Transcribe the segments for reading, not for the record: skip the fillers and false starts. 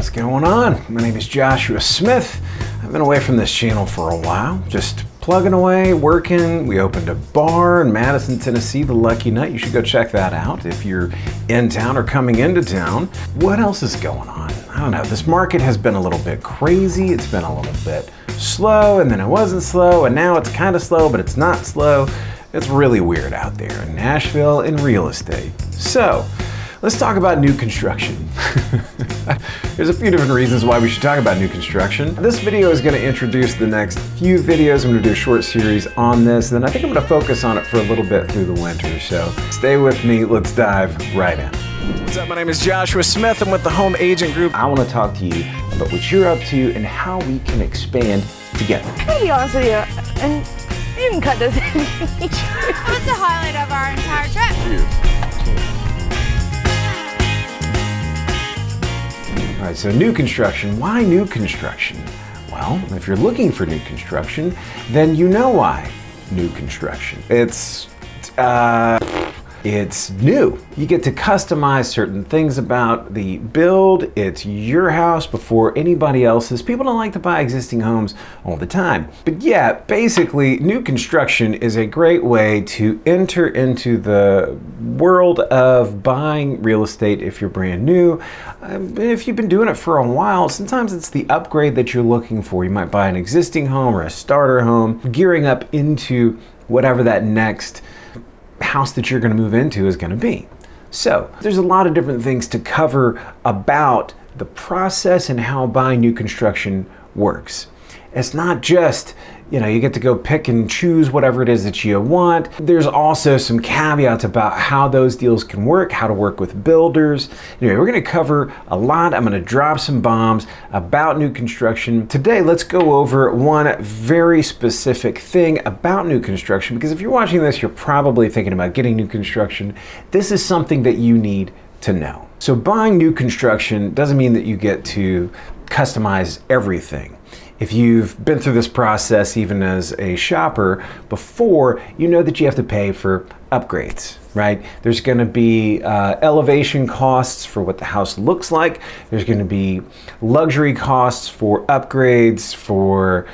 What's going on? My name is Joshua Smith. I've been away from this channel for a while, just plugging away, working. We opened a bar in Madison, Tennessee, the Lucky Nut. You should go check that out if you're in town or coming into town. What else is going on? I don't know. This market has been a little bit crazy. It's been a little bit slow, and then it wasn't slow, and now it's kind of slow, but it's not slow. It's really weird out there in Nashville in real estate. So, let's talk about new construction. There's a few different reasons why we should talk about new construction. This video is going to introduce the next few videos. I'm going to do a short series on this, and then I think I'm going to focus on it for a little bit through the winter. So stay with me. Let's dive right in. What's up? My name is Joshua Smith. I'm with the Home Agent Group. I want to talk to you about what you're up to and how we can expand together. I'm going to be honest with you, and you can cut this in. What's the highlight of our entire trip? All right, so new construction. Why new construction? Well, if you're looking for new construction, then you know why new construction. It's new. You get to customize certain things about the build. It's your house before anybody else's. People don't like to buy existing homes all the time. But yeah, basically, new construction is a great way to enter into the world of buying real estate if you're brand new. If you've been doing it for a while, sometimes it's the upgrade that you're looking for. You might buy an existing home or a starter home, gearing up into whatever that next house that you're going to move into is going to be. So there's a lot of different things to cover about the process and how buying new construction works. It's not just, you get to go pick and choose whatever it is that you want. There's also some caveats about how those deals can work, how to work with builders. Anyway, we're going to cover a lot. I'm going to drop some bombs about new construction. Today, let's go over one very specific thing about new construction, because if you're watching this, you're probably thinking about getting new construction. This is something that you need to know. So buying new construction doesn't mean that you get to customize everything. If you've been through this process even as a shopper before, you know that you have to pay for upgrades, right? There's going to be elevation costs for what the house looks like. There's going to be luxury costs for upgrades for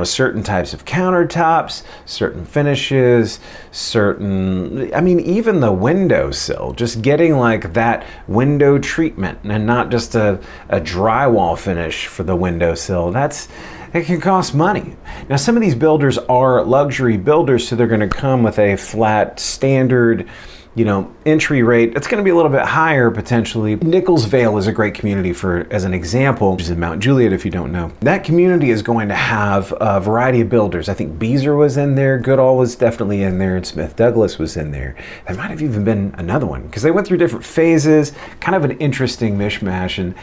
certain types of countertops, certain finishes, even the windowsill, just getting like that window treatment and not just a drywall finish for the windowsill. It can cost money. Now, some of these builders are luxury builders, so they're going to come with a flat standard entry rate. It's going to be a little bit higher potentially. Nichols Vale is a great community as an example, which is in Mount Juliet if you don't know. That community is going to have a variety of builders. I think Beazer was in there, Goodall was definitely in there, and Smith Douglas was in there. There might have even been another one because they went through different phases, kind of an interesting mishmash, and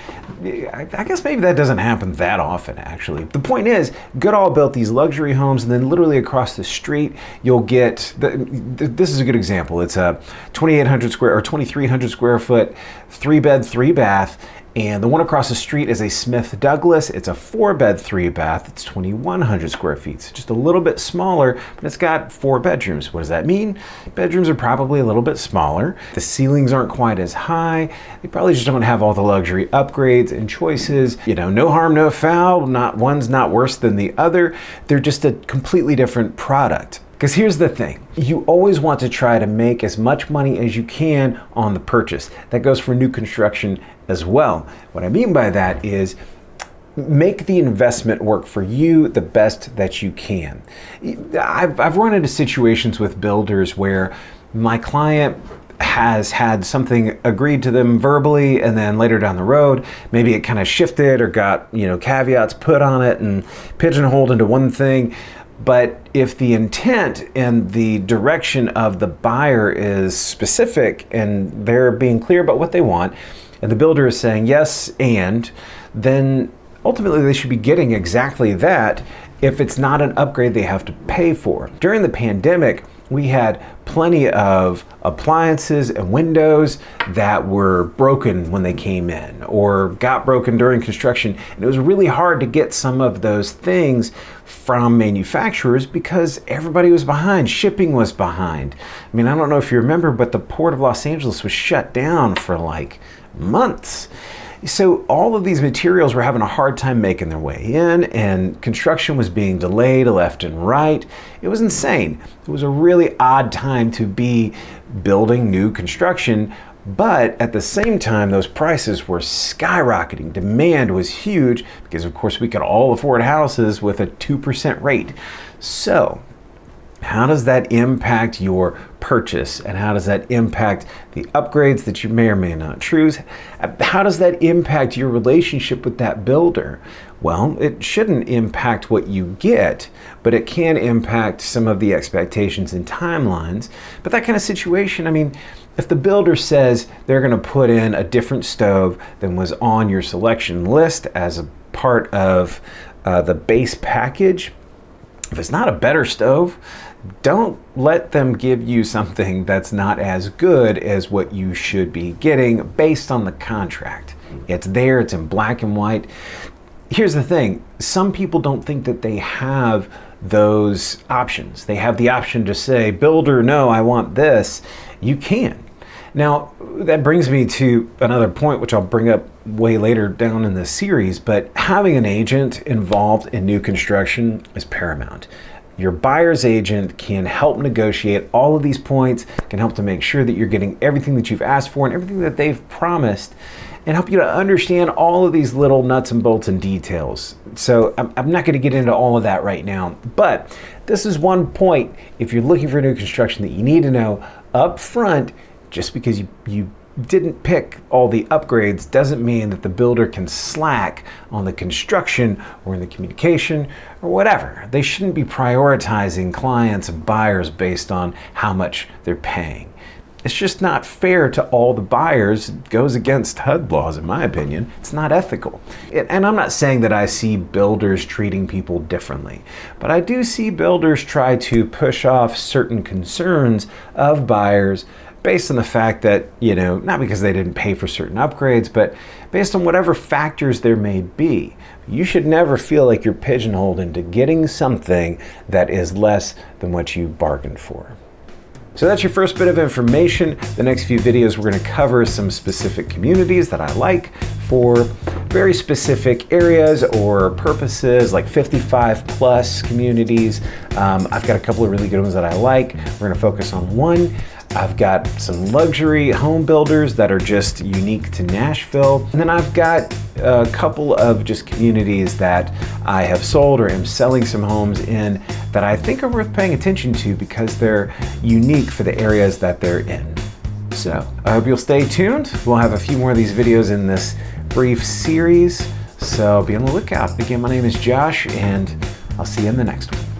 I guess maybe that doesn't happen that often actually. The point is, Goodall built these luxury homes, and then literally across the street you'll get, this is a good example. It's a 2,300 square foot, 3-bed, 3-bath, and the one across the street is a Smith Douglas. It's a 4-bed, 3-bath. It's 2,100 square feet. It's just a little bit smaller, but it's got 4 bedrooms. What does that mean? Bedrooms are probably a little bit smaller. The ceilings aren't quite as high. They probably just don't have all the luxury upgrades and choices. No harm, no foul. One's not worse than the other. They're just a completely different product. Because here's the thing, you always want to try to make as much money as you can on the purchase. That goes for new construction as well. What I mean by that is make the investment work for you the best that you can. I've run into situations with builders where my client has had something agreed to them verbally, and then later down the road, maybe it kind of shifted or got, caveats put on it and pigeonholed into one thing. But if the intent and the direction of the buyer is specific and they're being clear about what they want, and the builder is saying yes, and then ultimately they should be getting exactly that if it's not an upgrade they have to pay for. During the pandemic, we had plenty of appliances and windows that were broken when they came in or got broken during construction. And it was really hard to get some of those things from manufacturers because everybody was behind. Shipping was behind. I mean, I don't know if you remember, but the Port of Los Angeles was shut down for like months. So all of these materials were having a hard time making their way in, and construction was being delayed left and right. It was insane. It was a really odd time to be building new construction, but at the same time, those prices were skyrocketing. Demand was huge because, of course, we could all afford houses with a 2% rate. So how does that impact your purchase, and how does that impact the upgrades that you may or may not choose? How does that impact your relationship with that builder? Well, it shouldn't impact what you get, but it can impact some of the expectations and timelines. But that kind of situation, I mean, if the builder says they're going to put in a different stove than was on your selection list as a part of the base package, if it's not a better stove, don't let them give you something that's not as good as what you should be getting based on the contract. It's there, it's in black and white. Here's the thing, some people don't think that they have those options. They have the option to say, builder, no, I want this. You can. Now, that brings me to another point, which I'll bring up way later down in this series, but having an agent involved in new construction is paramount. Your buyer's agent can help negotiate all of these points, can help to make sure that you're getting everything that you've asked for and everything that they've promised, and help you to understand all of these little nuts and bolts and details. So I'm not going to get into all of that right now, but this is one point, if you're looking for new construction, that you need to know up front. Just because you didn't pick all the upgrades doesn't mean that the builder can slack on the construction or in the communication or whatever. They shouldn't be prioritizing clients and buyers based on how much they're paying. It's just not fair to all the buyers. It goes against HUD laws, in my opinion. It's not ethical. And I'm not saying that I see builders treating people differently, but I do see builders try to push off certain concerns of buyers based on the fact that, not because they didn't pay for certain upgrades, but based on whatever factors there may be. You should never feel like you're pigeonholed into getting something that is less than what you bargained for. So that's your first bit of information. The next few videos, we're going to cover some specific communities that I like for very specific areas or purposes, like 55 plus communities. I've got a couple of really good ones that I like. We're going to focus on one. I've got some luxury home builders that are just unique to Nashville. And then I've got a couple of just communities that I have sold or am selling some homes in that I think are worth paying attention to because they're unique for the areas that they're in. So I hope you'll stay tuned. We'll have a few more of these videos in this brief series, so be on the lookout. Again, my name is Josh, and I'll see you in the next one.